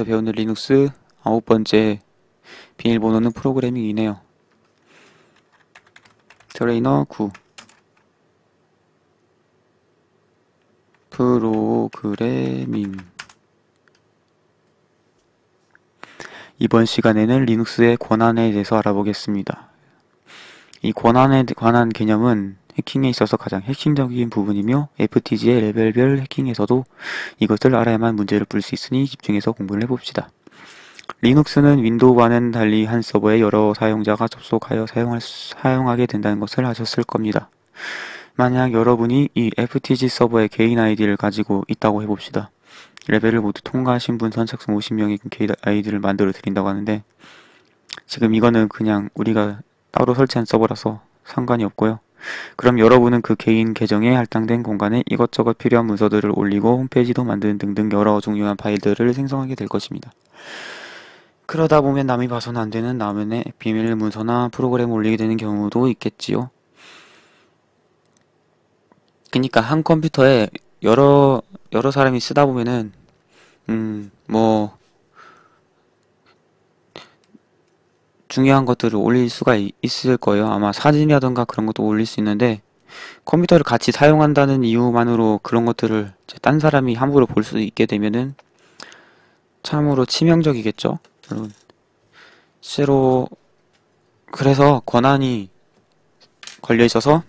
배우는 리눅스 9번째 비밀번호는 프로그래밍이네요. 트레이너 9 프로그래밍. 이번 시간에는 리눅스의 권한에 대해서 알아보겠습니다. 이 권한에 관한 개념은 해킹에 있어서 가장 핵심적인 부분이며 FTG의 레벨별 해킹에서도 이것을 알아야만 문제를 풀 수 있으니 집중해서 공부를 해봅시다. 리눅스는 윈도우와는 달리 한 서버에 여러 사용자가 접속하여 사용하게 된다는 것을 아셨을 겁니다. 만약 여러분이 이 FTG 서버의 개인 아이디를 가지고 있다고 해봅시다. 레벨을 모두 통과하신 분 선착순 50명의 개인 아이디를 만들어 드린다고 하는데, 지금 이거는 그냥 우리가 따로 설치한 서버라서 상관이 없고요. 그럼 여러분은 그 개인 계정에 할당된 공간에 이것저것 필요한 문서들을 올리고 홈페이지도 만드는 등등 여러 중요한 파일들을 생성하게 될 것입니다. 그러다 보면 남이 봐서는 안 되는 남의 비밀 문서나 프로그램을 올리게 되는 경우도 있겠지요. 그러니까 한 컴퓨터에 여러 사람이 쓰다 보면은 뭐 중요한 것들을 올릴 수가 있을 거예요. 아마 사진이라던가 그런 것도 올릴 수 있는데, 컴퓨터를 같이 사용한다는 이유만으로 그런 것들을 딴 사람이 함부로 볼 수 있게 되면은 참으로 치명적이겠죠, 여러분. 실제로 그래서 권한이 걸려 있어서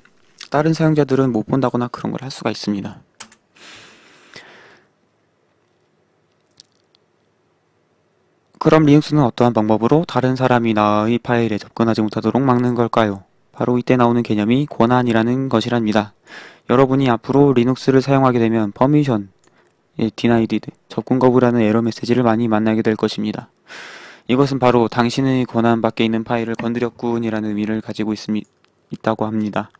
다른 사용자들은 못 본다거나 그런 걸 할 수가 있습니다. 그럼 리눅스는 어떠한 방법으로 다른 사람이 나의 파일에 접근하지 못하도록 막는 걸까요? 바로 이때 나오는 개념이 권한이라는 것이랍니다. 여러분이 앞으로 리눅스를 사용하게 되면 퍼미션, denied, 접근 거부라는 에러 메시지를 많이 만나게 될 것입니다. 이것은 바로 당신의 권한 밖에 있는 파일을 건드렸군이라는 의미를 가지고 있다고 합니다.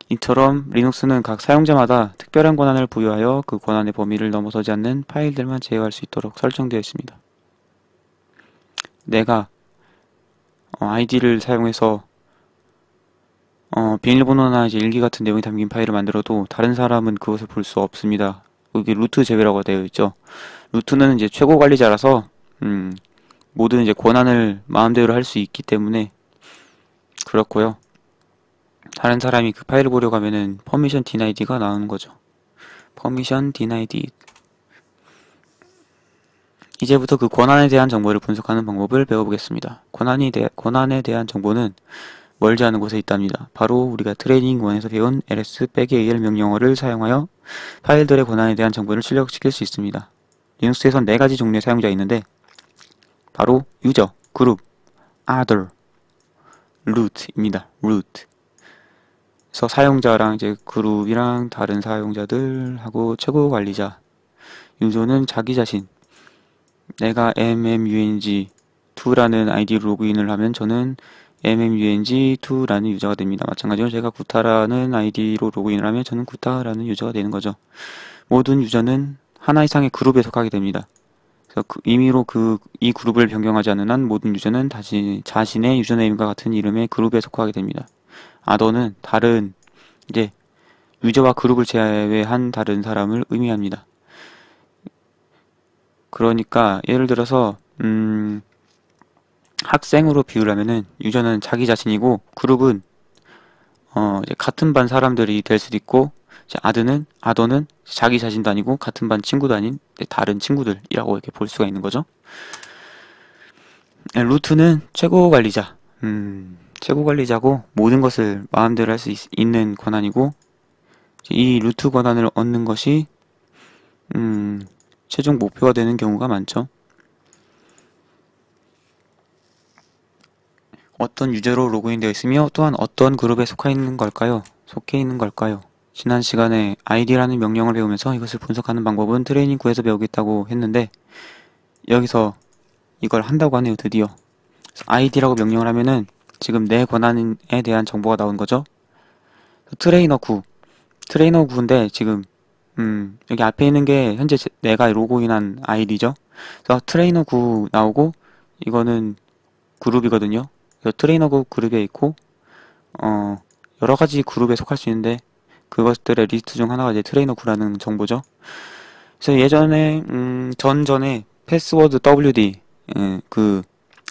이처럼 리눅스는 각 사용자마다 특별한 권한을 부여하여 그 권한의 범위를 넘어서지 않는 파일들만 제어할 수 있도록 설정되어 있습니다. 내가 아이디를 사용해서 비밀번호나 이제 일기 같은 내용이 담긴 파일을 만들어도 다른 사람은 그것을 볼 수 없습니다. 여기 루트 제외라고 되어 있죠. 루트는 이제 최고 관리자라서 모든 이제 권한을 마음대로 할 수 있기 때문에 그렇고요. 다른 사람이 그 파일을 보려고 하면은 permission denied가 나오는 거죠. permission denied. 이제부터 그 권한에 대한 정보를 분석하는 방법을 배워보겠습니다. 권한에 대한 정보는 멀지 않은 곳에 있답니다. 바로 우리가 트레이닝 1에서 배운 ls-al 명령어를 사용하여 파일들의 권한에 대한 정보를 출력시킬 수 있습니다. 리눅스에선 4가지 종류의 사용자가 있는데, 바로 유저, 그룹, other, root입니다. root. 그래서 사용자랑 이제 그룹이랑 다른 사용자들하고 최고 관리자. 유저는 자기 자신. 내가 mmung2라는 아이디로 로그인을 하면 저는 mmung2라는 유저가 됩니다. 마찬가지로 제가 구타라는 아이디로 로그인을 하면 저는 구타라는 유저가 되는 거죠. 모든 유저는 하나 이상의 그룹에 속하게 됩니다. 그래서 임의로 이 그룹을 변경하지 않는 한 모든 유저는 다시 자신의 유저네임과 같은 이름의 그룹에 속하게 됩니다. 아더는 다른 이제 유저와 그룹을 제외한 다른 사람을 의미합니다. 그러니까 예를 들어서 학생으로 비유하면은 유저는 자기 자신이고 그룹은 이제 같은 반 사람들이 될 수도 있고, 이제 아더는 자기 자신도 아니고 같은 반 친구도 아닌 다른 친구들이라고 이렇게 볼 수가 있는 거죠. 루트는 최고 관리자. 최고 관리자고 모든 것을 마음대로 할 수 있는 권한이고, 이 루트 권한을 얻는 것이 최종 목표가 되는 경우가 많죠. 어떤 유저로 로그인되어 있으며 또한 어떤 그룹에 속해 있는 걸까요? 지난 시간에 id라는 명령을 배우면서 이것을 분석하는 방법은 트레이닝 9에서 배우겠다고 했는데, 여기서 이걸 한다고 하네요. 드디어 id라고 명령을 하면은 지금 내 권한에 대한 정보가 나온 거죠. 트레이너 9인데 지금 여기 앞에 있는 게 현재 내가 로그인한 아이디죠. 그래서 트레이너 9 나오고, 이거는 그룹이거든요. 그래서 트레이너 9 그룹에 있고, 여러 가지 그룹에 속할 수 있는데, 그것들의 리스트 중 하나가 이제 트레이너 9라는 정보죠. 그래서 예전에, 전전에 패스워드 WD, 그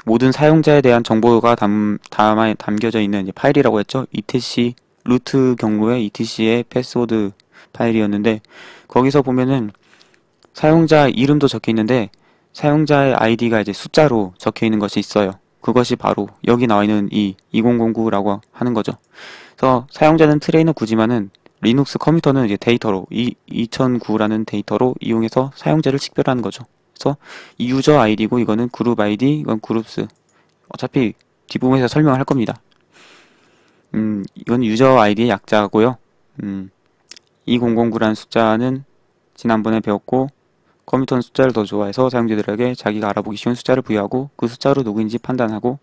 모든 사용자에 대한 정보가 담겨져 있는 이제 파일이라고 했죠. etc 루트 경로의 etc의 패스워드 파일이었는데, 거기서 보면은 사용자 이름도 적혀 있는데 사용자의 아이디가 이제 숫자로 적혀 있는 것이 있어요. 그것이 바로 여기 나와 있는 이 2009라고 하는 거죠. 그래서 사용자는 트레이너 9지만은 리눅스 컴퓨터는 이제 데이터로 2009라는 데이터로 이용해서 사용자를 식별하는 거죠. 그래서 이 유저 아이디고 이거는 그룹 아이디, 이건 그룹스. 어차피 뒷부분에서 설명을 할 겁니다. 이건 유저 아이디의 약자고요. 2009라는 숫자는 지난번에 배웠고, 컴퓨터는 숫자를 더 좋아해서 사용자들에게 자기가 알아보기 쉬운 숫자를 부여하고 그 숫자로 누구인지 판단하고,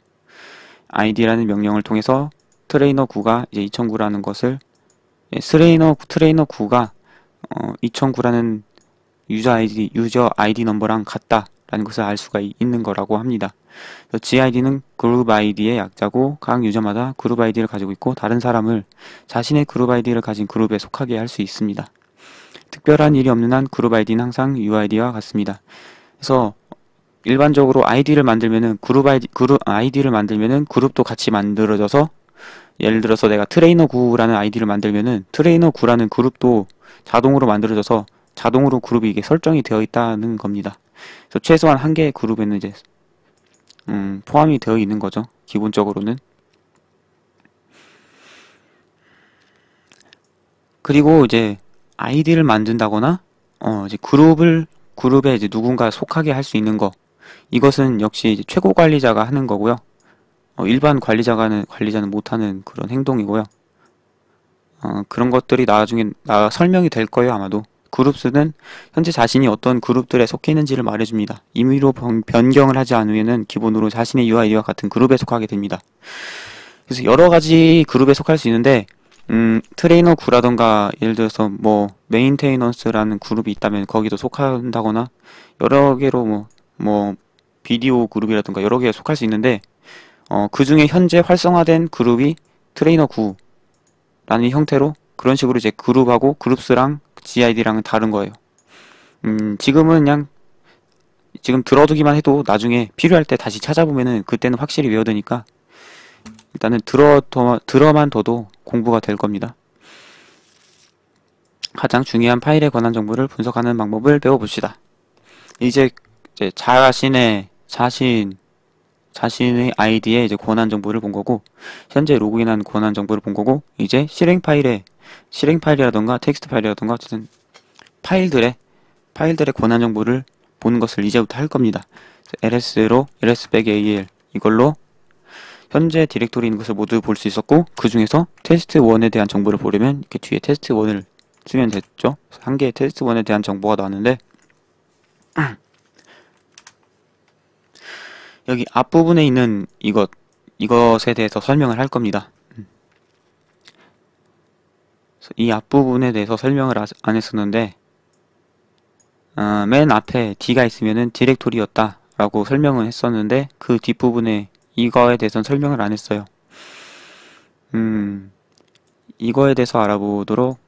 id라는 명령을 통해서 트레이너 9가 이제 2009라는 것을, 트레이너 9가 2009라는 유저 아이디 넘버랑 같다라는 것을 알 수가 있는 거라고 합니다. GID는 그룹 아이디의 약자고 각 유저마다 그룹 아이디를 가지고 있고 다른 사람을 자신의 그룹 아이디를 가진 그룹에 속하게 할 수 있습니다. 특별한 일이 없는 한 그룹 아이디는 항상 UID와 같습니다. 그래서 일반적으로 아이디를 만들면은 그룹 아이디를 만들면은 그룹도 같이 만들어져서, 예를 들어서 내가 트레이너 9라는 아이디를 만들면은 트레이너 9라는 그룹도 자동으로 만들어져서 자동으로 그룹이 이게 설정이 되어 있다는 겁니다. 그래서 최소한 한 개의 그룹에는 이제 포함이 되어 있는 거죠. 기본적으로는. 그리고 이제 아이디를 만든다거나 이제 그룹에 이제 누군가 속하게 할 수 있는 거, 이것은 역시 이제 최고 관리자가 하는 거고요. 일반 관리자는 못하는 그런 행동이고요. 그런 것들이 나중에 설명이 될 거예요, 아마도. 그룹스는 현재 자신이 어떤 그룹들에 속해 있는지를 말해줍니다. 임의로 변경을 하지 않으면 기본으로 자신의 UID와 같은 그룹에 속하게 됩니다. 그래서 여러 가지 그룹에 속할 수 있는데, 트레이너 9라던가 예를 들어서 뭐 메인테이넌스라는 그룹이 있다면 거기도 속한다거나, 여러 개로 뭐 비디오 그룹이라던가 여러 개에 속할 수 있는데, 그 중에 현재 활성화된 그룹이 트레이너 9라는 형태로 그런 식으로 이제 그룹하고 그룹스랑 GID랑은 다른 거예요. 지금은 그냥 지금 들어두기만 해도 나중에 필요할 때 다시 찾아보면은 그때는 확실히 외워두니까 일단은 들어만 둬도 공부가 될 겁니다. 가장 중요한 파일에 관한 정보를 분석하는 방법을 배워봅시다. 이제 자신의 아이디에 이제 권한 정보를 본 거고, 현재 로그인한 권한 정보를 본 거고, 이제 실행 파일이라던가 텍스트 파일이라던가 어쨌든 파일들의 권한 정보를 보는 것을 이제부터 할 겁니다. ls-al 이걸로 현재 디렉토리 있는 것을 모두 볼 수 있었고, 그 중에서 테스트1에 대한 정보를 보려면 이렇게 뒤에 테스트1을 쓰면 됐죠. 한 개의 테스트1에 대한 정보가 나왔는데, 여기 앞부분에 있는 이것에 대해서 설명을 할 겁니다. 이 앞부분에 대해서 설명을 안 했었는데, 맨 앞에 D가 있으면은 디렉토리였다 라고 설명을 했었는데, 그 뒷부분에 이거에 대해서는 설명을 안 했어요. 이거에 대해서 알아보도록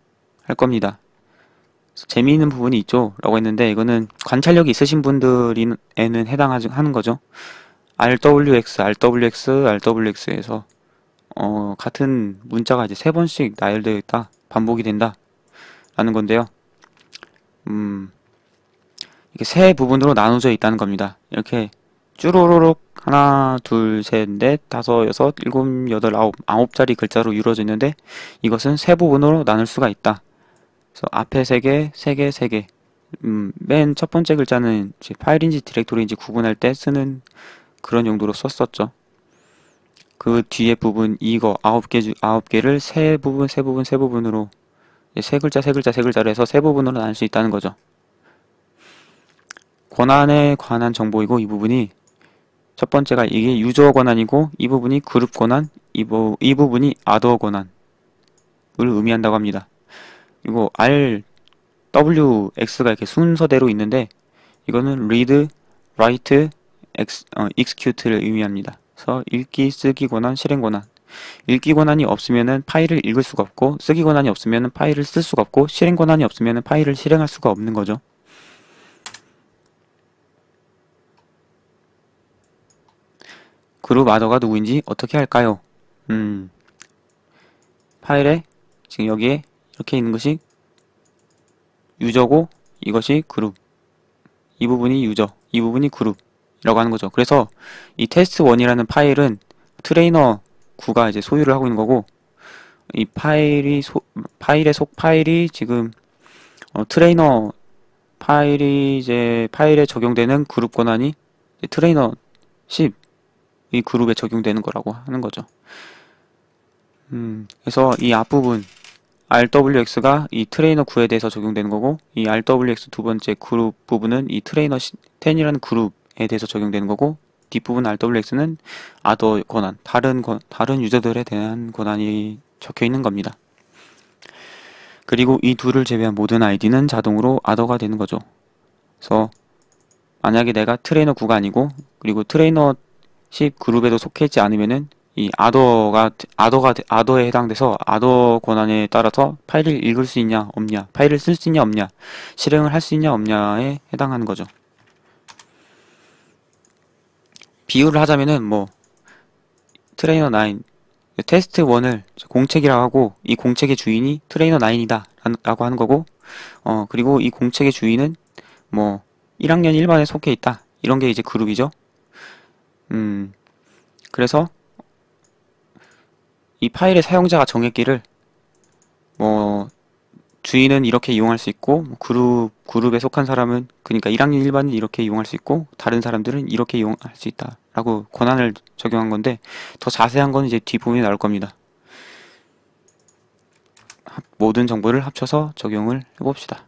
할 겁니다. 재미있는 부분이 있죠 라고 했는데, 이거는 관찰력이 있으신 분들에는 해당하는 거죠. RWX에서 같은 문자가 이제 3번씩 나열되어 있다, 반복이 된다 라는 건데요. 이렇게 세 부분으로 나눠져 있다는 겁니다. 이렇게 쭈루루룩 하나, 둘, 셋, 넷, 다섯, 여섯, 일곱, 여덟, 아홉 자리 글자로 이루어져 있는데, 이것은 세 부분으로 나눌 수가 있다. 그래서 앞에 세 개, 세 개, 세 개. 맨 첫 번째 글자는 이제 파일인지 디렉토리인지 구분할 때 쓰는 그런 용도로 썼었죠. 그 뒤에 부분 이거 9개를 세 부분으로 세 글자로 해서 세 부분으로 나눌 수 있다는 거죠. 권한에 관한 정보이고, 이 부분이 첫 번째가 이게 유저 권한이고, 이 부분이 그룹 권한, 이 부분이 other 권한을 의미한다고 합니다. 이거 RWX가 이렇게 순서대로 있는데, 이거는 read, write, execute를 의미합니다. 그래서 읽기, 쓰기 권한, 실행 권한. 읽기 권한이 없으면은 파일을 읽을 수가 없고, 쓰기 권한이 없으면은 파일을 쓸 수가 없고, 실행 권한이 없으면은 파일을 실행할 수가 없는 거죠. 그룹 아더가 누구인지 어떻게 할까요? 파일에 지금 여기에 이렇게 있는 것이 유저고 이것이 그룹, 이 부분이 유저, 이 부분이 그룹이라고 하는 거죠. 그래서 이 test1이라는 파일은 트레이너 9가 이제 소유를 하고 있는 거고, 이 파일의 속 파일이 지금 트레이너 파일이 이제 파일에 적용되는 그룹 권한이 트레이너 10 이 그룹에 적용되는 거라고 하는 거죠. 그래서 이 앞부분 RWX가 이 트레이너 9에 대해서 적용되는 거고, 이 RWX 두 번째 그룹 부분은 이 트레이너 10이라는 그룹에 대해서 적용되는 거고, 뒷부분 RWX는 아더 권한, 다른 유저들에 대한 권한이 적혀 있는 겁니다. 그리고 이 둘을 제외한 모든 아이디는 자동으로 아더가 되는 거죠. 그래서 만약에 내가 트레이너 9가 아니고, 그리고 트레이너 10 그룹에도 속해 있지 않으면은 이 아더에 해당돼서 아더 권한에 따라서 파일을 읽을 수 있냐 없냐, 파일을 쓸 수 있냐 없냐, 실행을 할 수 있냐 없냐에 해당하는 거죠. 비유를 하자면은 뭐 트레이너 9 테스트 1을 공책이라고 하고, 이 공책의 주인이 트레이너 9이다 라고 하는 거고, 그리고 이 공책의 주인은 뭐 1학년 1반에 속해 있다, 이런 게 이제 그룹이죠. 그래서 이 파일의 사용자가 정했기를 뭐 주인은 이렇게 이용할 수 있고, 뭐 그룹에 속한 사람은, 그러니까 1학년 1반은 이렇게 이용할 수 있고, 다른 사람들은 이렇게 이용할 수 있다 라고 권한을 적용한 건데, 더 자세한 건 이제 뒷부분에 나올 겁니다. 모든 정보를 합쳐서 적용을 해봅시다.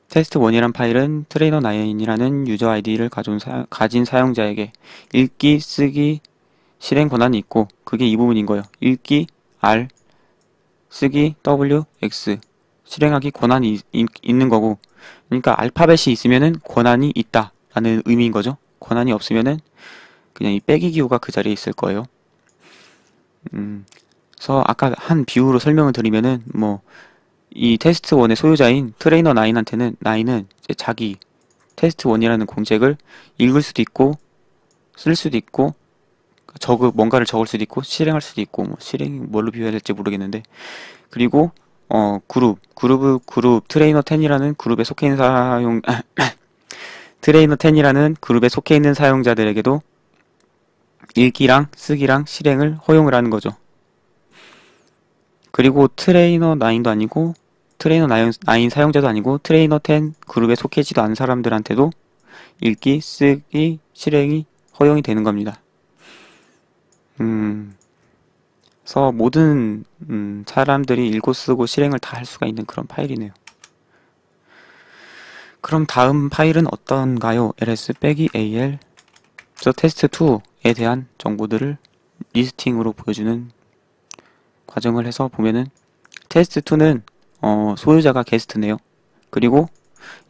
test1이란 파일은 트레이너 9이라는 유저 아이디를 가진 사용자에게 읽기, 쓰기, 실행 권한이 있고, 그게 이 부분인 거예요. 읽기 R, 쓰기 W, X, 실행하기 권한이 있는 거고, 그러니까 알파벳이 있으면은 권한이 있다 라는 의미인 거죠. 권한이 없으면은 그냥 이 빼기 기호가 그 자리에 있을 거예요. 그래서 아까 한 비유로 설명을 드리면은 뭐 이 테스트 1의 소유자인 트레이너 9은 이제 자기 테스트 1이라는 공책을 읽을 수도 있고, 쓸 수도 있고, 뭔가를 적을 수도 있고, 실행할 수도 있고, 뭐 실행이 뭘로 비교해야 될지 모르겠는데, 그리고 그룹 트레이너 10이라는 그룹에 속해 있는 트레이너 10이라는 그룹에 속해 있는 사용자들에게도 읽기랑 쓰기랑 실행을 허용을 하는 거죠. 그리고 트레이너 9도 아니고, 트레이너 9 사용자도 아니고, 트레이너 10 그룹에 속해지도 않은 사람들한테도 읽기, 쓰기, 실행이 허용이 되는 겁니다. 그래서 모든 사람들이 읽고 쓰고 실행을 다 할 수가 있는 그런 파일이네요. 그럼 다음 파일은 어떤가요? ls-al 테스트2에 대한 정보들을 리스팅으로 보여주는 과정을 해서 보면은, 테스트2는 소유자가 게스트네요. 그리고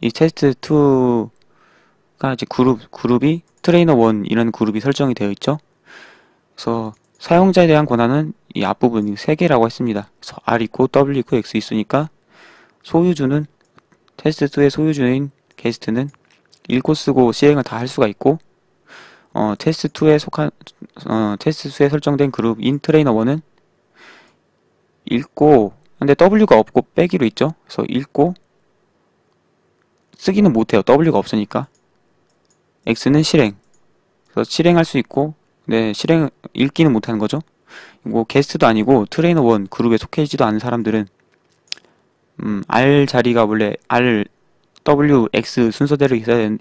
이 테스트2가 이제 그룹이 트레이너 1이라는 그룹이 설정이 되어 있죠. 그래서 사용자에 대한 권한은 이 앞부분 3개라고 했습니다. 그래서 R 있고 W 있고 X 있으니까, 소유주는 테스트2의 소유주인 게스트는 읽고 쓰고 실행을 다 할 수가 있고, 테스트2에 설정된 그룹인 트레이너 1은 읽고, 근데 W가 없고 빼기로 있죠. 그래서 읽고 쓰기는 못해요. W가 없으니까. X는 실행. 그래서 실행할 수 있고, 네, 읽기는 못하는 거죠. 뭐 게스트도 아니고 트레이너 1 그룹에 속해 있지도 않은 사람들은 R 자리가 원래 R, W, X 순서대로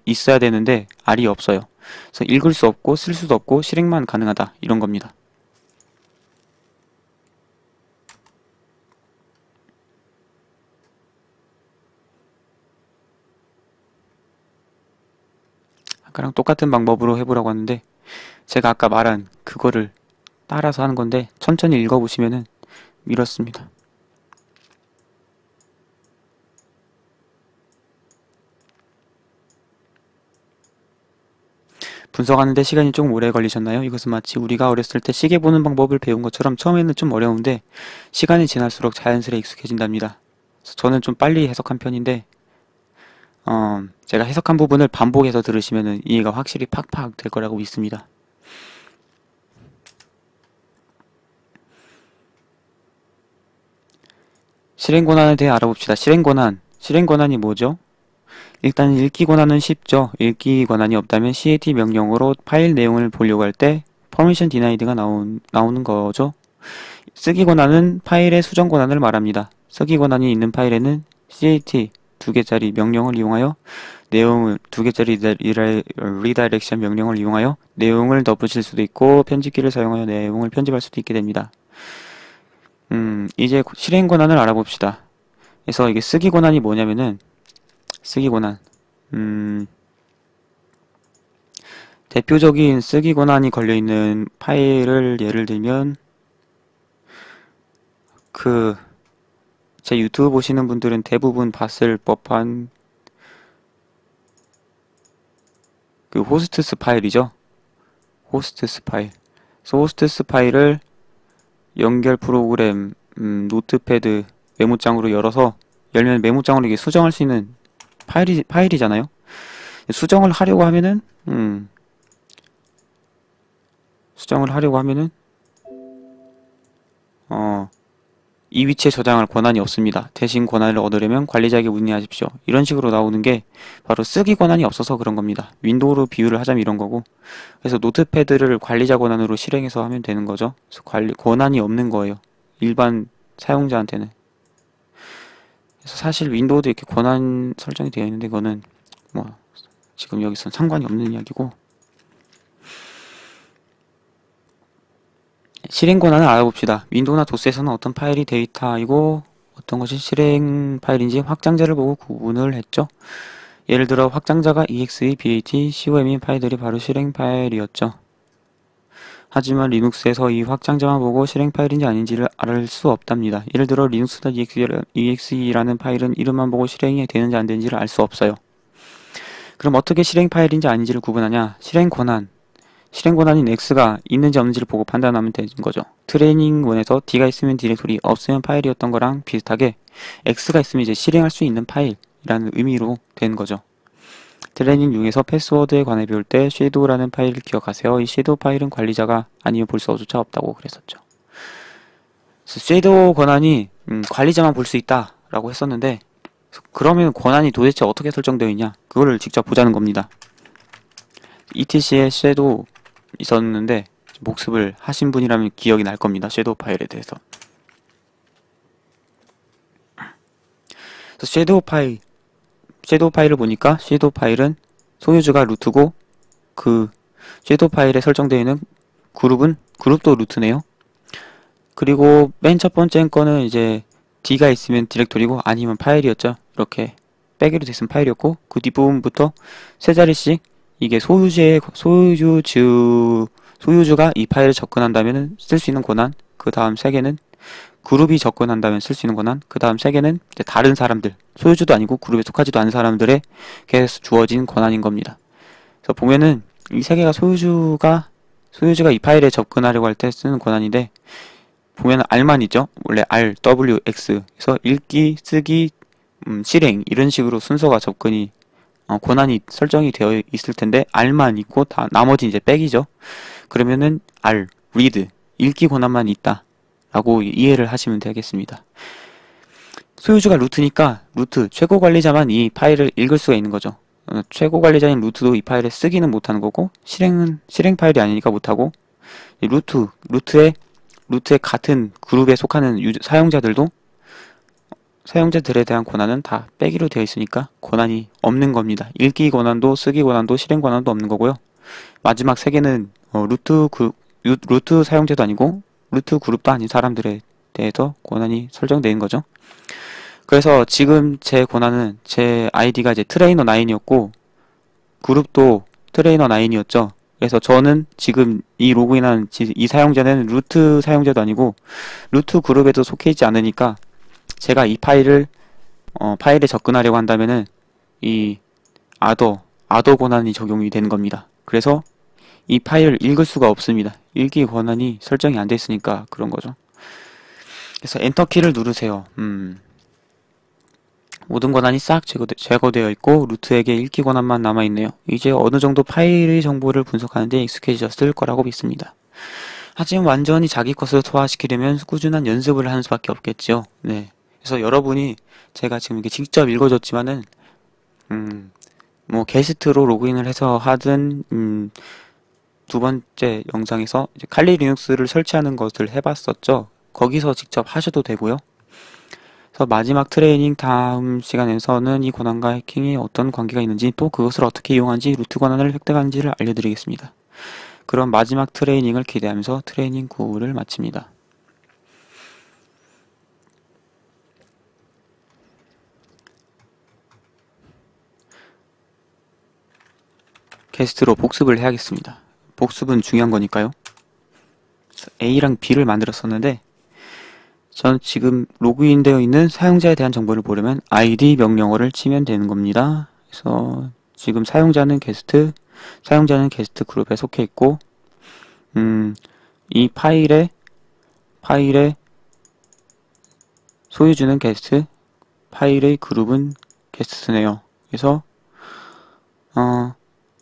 있어야 되는데 R이 없어요. 그래서 읽을 수 없고 쓸 수도 없고 실행만 가능하다, 이런 겁니다. 아까랑 똑같은 방법으로 해보라고 하는데, 제가 아까 말한 그거를 따라서 하는 건데, 천천히 읽어보시면은 이렇습니다. 분석하는데 시간이 조금 오래 걸리셨나요? 이것은 마치 우리가 어렸을 때 시계 보는 방법을 배운 것처럼 처음에는 좀 어려운데 시간이 지날수록 자연스레 익숙해진답니다. 그래서 저는 좀 빨리 해석한 편인데, 제가 해석한 부분을 반복해서 들으시면 이해가 확실히 팍팍 될 거라고 믿습니다. 실행권한에 대해 알아봅시다. 실행권한이 뭐죠? 일단 읽기 권한은 쉽죠. 읽기 권한이 없다면 cat 명령으로 파일 내용을 보려고 할 때 permission denied가 나오는 거죠. 쓰기 권한은 파일의 수정 권한을 말합니다. 쓰기 권한이 있는 파일에는 cat 2개짜리 명령을 이용하여 내용을 2개짜리 리다이렉션 명령을 이용하여 내용을 덧붙일 수도 있고 편집키를 사용하여 내용을 편집할 수도 있게 됩니다. 이제 실행 권한을 알아봅시다. 그래서 이게 쓰기 권한이 뭐냐면은 쓰기 권한 대표적인 쓰기 권한이 걸려있는 파일을 예를 들면 제 유튜브 보시는 분들은 대부분 봤을 법한 호스트스 파일이죠. 호스트스 파일. 그래서 호스트스 파일을 연결 프로그램 노트패드 메모장으로 열어서 열면 메모장으로 이게 수정할 수 있는 파일이잖아요. 수정을 하려고 하면은 이 위치에 저장할 권한이 없습니다. 대신 권한을 얻으려면 관리자에게 문의하십시오. 이런 식으로 나오는 게 바로 쓰기 권한이 없어서 그런 겁니다. 윈도우로 비유를 하자면 이런 거고, 그래서 노트패드를 관리자 권한으로 실행해서 하면 되는 거죠. 그래서 권한이 없는 거예요. 일반 사용자한테는. 그래서 사실 윈도우도 이렇게 권한 설정이 되어 있는데 그거는 뭐 지금 여기선 상관이 없는 이야기고, 실행 권한을 알아봅시다. 윈도우나 도스에서는 어떤 파일이 데이터이고 어떤 것이 실행 파일인지 확장자를 보고 구분을 했죠. 예를 들어 확장자가 exe, bat, com인 파일들이 바로 실행 파일이었죠. 하지만 리눅스에서 이 확장자만 보고 실행 파일인지 아닌지를 알 수 없답니다. 예를 들어 linux.exe라는 파일은 이름만 보고 실행이 되는지 안 되는지를 알 수 없어요. 그럼 어떻게 실행 파일인지 아닌지를 구분하냐? 실행 권한인 X가 있는지 없는지를 보고 판단하면 되는 거죠. 트레이닝 1에서 D가 있으면 디렉토리, 없으면 파일이었던 거랑 비슷하게 X가 있으면 이제 실행할 수 있는 파일이라는 의미로 된 거죠. 트레이닝 6에서 패스워드에 관해 배울 때 shadow라는 파일을 기억하세요. 이 shadow 파일은 관리자가 아니면 볼 수조차 없다고 그랬었죠. 그래서 shadow 권한이 관리자만 볼 수 있다라고 했었는데, 그러면 권한이 도대체 어떻게 설정되어 있냐? 그거를 직접 보자는 겁니다. etc에 shadow 있었는데 복습을 하신 분이라면 기억이 날 겁니다. 섀도우 파일에 대해서. 그래서 섀도우 파일을 보니까 섀도우 파일은 소유주가 루트고 그 섀도우 파일에 설정되어 있는 그룹도 루트네요. 그리고 맨 첫 번째 거는 이제 D가 있으면 디렉토리고 아니면 파일이었죠. 이렇게 빼기로 됐으면 파일이었고, 그 뒷부분부터 세 자리씩 이게 소유주가 이 파일을 접근한다면 쓸 수 있는 권한, 그 다음 3개는 그룹이 접근한다면 쓸 수 있는 권한, 그 다음 3개는 다른 사람들, 소유주도 아니고 그룹에 속하지도 않은 사람들에게 주어진 권한인 겁니다. 그래서 보면은 이 3개가 소유주가 이 파일에 접근하려고 할 때 쓰는 권한인데, 보면은 R만 있죠? 원래 R, W, X. 그래서 읽기, 쓰기, 실행, 이런 식으로 순서가 접근이 권한이 설정이 되어 있을 텐데 R만 있고 다 나머지 이제 백이죠. 그러면은 R, read, 읽기 권한만 있다 라고 이해를 하시면 되겠습니다. 소유주가 루트니까 최고 관리자만 이 파일을 읽을 수가 있는 거죠. 최고 관리자인 루트도 이 파일을 쓰기는 못하는 거고, 실행 파일이 아니니까 못하고, 루트의 같은 그룹에 속하는 사용자들에 대한 권한은 다 빼기로 되어 있으니까 권한이 없는 겁니다. 읽기 권한도 쓰기 권한도 실행 권한도 없는 거고요. 마지막 3개는 루트 사용자도 아니고 루트 그룹도 아닌 사람들에 대해서 권한이 설정되는 거죠. 그래서 지금 제 아이디가 이제 트레이너 9이었고 그룹도 트레이너 9이었죠. 그래서 저는 지금 이 로그인한 이 사용자는 루트 사용자도 아니고 루트 그룹에도 속해 있지 않으니까 제가 이 파일에 접근하려고 한다면은 이 아더 권한이 적용이 되는 겁니다. 그래서 이 파일을 읽을 수가 없습니다. 읽기 권한이 설정이 안 돼 있으니까 그런 거죠. 그래서 엔터키를 누르세요. 모든 권한이 싹 제거되어 있고 루트에게 읽기 권한만 남아있네요. 이제 어느 정도 파일의 정보를 분석하는데 익숙해졌을 거라고 믿습니다. 하지만 완전히 자기 것을 소화시키려면 꾸준한 연습을 하는 수밖에 없겠죠. 네. 그래서 여러분이 제가 지금 이렇게 직접 읽어줬지만은 뭐 게스트로 로그인을 해서 하든 두 번째 영상에서 이제 칼리 리눅스를 설치하는 것을 해봤었죠. 거기서 직접 하셔도 되고요. 그래서 마지막 트레이닝 다음 시간에서는 이 권한과 해킹이 어떤 관계가 있는지 또 그것을 어떻게 이용하는지 루트 권한을 획득하는지를 알려드리겠습니다. 그럼 마지막 트레이닝을 기대하면서 트레이닝 9를 마칩니다. 게스트로 복습을 해야겠습니다. 복습은 중요한 거니까요. A랑 B를 만들었었는데 저는 지금 로그인 되어 있는 사용자에 대한 정보를 보려면 id 명령어를 치면 되는 겁니다. 그래서 지금 사용자는 게스트 그룹에 속해 있고 이 파일의 소유주는 게스트, 파일의 그룹은 게스트네요. 그래서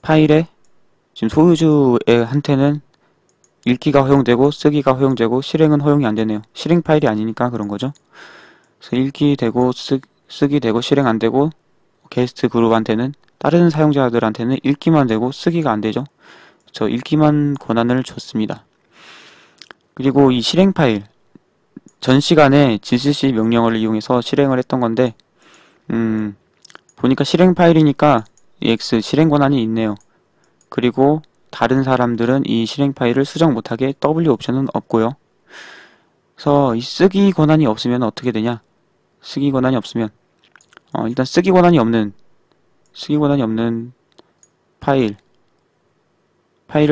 파일의 지금 소유주한테는 읽기가 허용되고 쓰기가 허용되고 실행은 허용이 안 되네요. 실행 파일이 아니니까 그런 거죠. 그래서 읽기 되고 쓰기 되고 실행 안 되고 게스트 그룹한테는 다른 사용자들한테는 읽기만 되고 쓰기가 안 되죠. 저 읽기만 권한을 줬습니다. 그리고 이 실행 파일 전 시간에 gcc 명령어를 이용해서 실행을 했던 건데 보니까 실행 파일이니까 EX 실행 권한이 있네요. 그리고 다른 사람들은 이 실행 파일을 수정 못하게 W 옵션은 없고요. 그래서 이 쓰기 권한이 없으면 어떻게 되냐? 쓰기 권한이 없으면 일단 쓰기 권한이 없는 파일을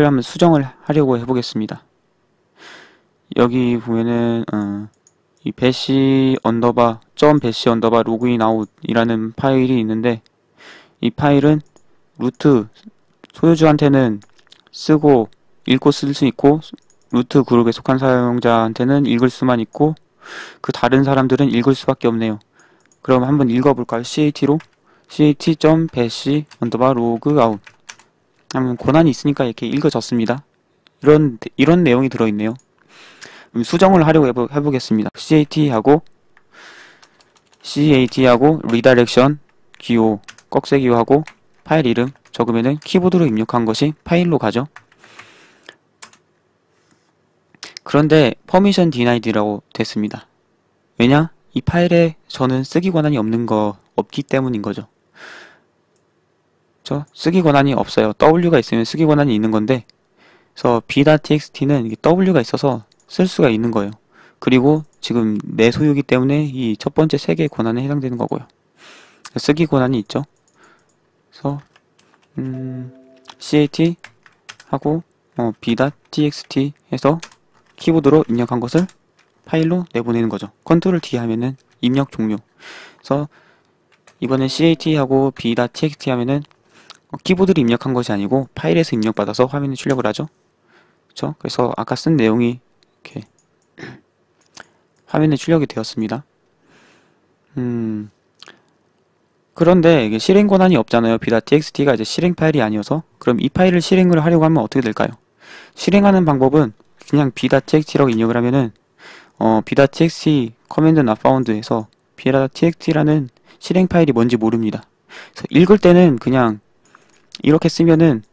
한번 수정을 하려고 해보겠습니다. 여기 보면은 이 배시 언더바 로그인 아웃이라는 파일이 있는데 이 파일은 루트 소유주한테는 쓰고 읽고 쓸 수 있고 루트 그룹에 속한 사용자한테는 읽을 수만 있고 그 다른 사람들은 읽을 수밖에 없네요. 그럼 한번 읽어볼까요? cat로 cat.bash logout 하면 권한이 있으니까 이렇게 읽어졌습니다. 이런 내용이 들어있네요. 수정을 하려고 해보겠습니다. cat하고 redirection 기호 꺽쇠기호하고 파일 이름 적으면은 키보드로 입력한 것이 파일로 가죠. 그런데 permission denied라고 됐습니다. 왜냐? 이 파일에 저는 쓰기 권한이 없기 때문인 거죠. 쓰기 권한이 없어요. W가 있으면 쓰기 권한이 있는 건데 그래서 b.txt는 W가 있어서 쓸 수가 있는 거예요. 그리고 지금 내 소유이기 때문에 이 첫 번째 세 개의 권한에 해당되는 거고요. 쓰기 권한이 있죠. 그래서 cat 하고 b.txt 해서 키보드로 입력한 것을 파일로 내보내는 거죠. 컨트롤 D 하면은 입력 종료. 그래서 이번엔 cat 하고 b.txt 하면은 키보드로 입력한 것이 아니고 파일에서 입력받아서 화면에 출력을 하죠. 그렇죠? 그래서 아까 쓴 내용이 이렇게 화면에 출력이 되었습니다. 그런데 이게 실행 권한이 없잖아요. b.txt가 이제 실행 파일이 아니어서 그럼 이 파일을 실행을 하려고 하면 어떻게 될까요? 실행하는 방법은 그냥 b.txt라고 입력을 하면은 b.txt command not found 해서 b.txt라는 실행 파일이 뭔지 모릅니다. 그래서 읽을 때는 그냥 이렇게 쓰면은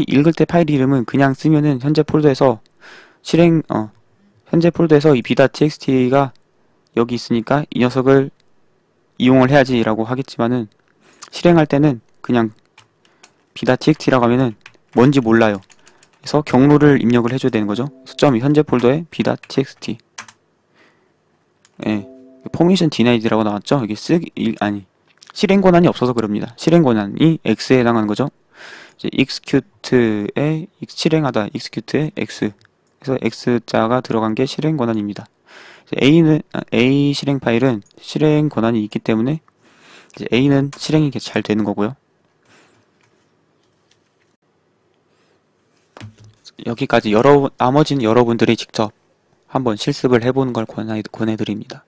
읽을 때 파일 이름은 그냥 쓰면은 현재 폴더에서 이 b.txt가 여기 있으니까 이 녀석을 이용을 해야지 라고 하겠지만은 실행할 때는 그냥 b.txt라고 하면은 뭔지 몰라요. 그래서 경로를 입력을 해줘야 되는 거죠. 수점이 현재 폴더에 b.txt permission denied라고 나왔죠. 이게 실행 권한이 없어서 그럽니다. 실행 권한이 X에 해당하는 거죠. 이제 execute에 실행하다 execute에 X 그래서 X자가 들어간 게 실행 권한입니다. A 실행 파일은 실행 권한이 있기 때문에 이제 A는 실행이 잘 되는 거고요. 여기까지 나머지는 여러분들이 직접 한번 실습을 해보는 걸 권해드립니다.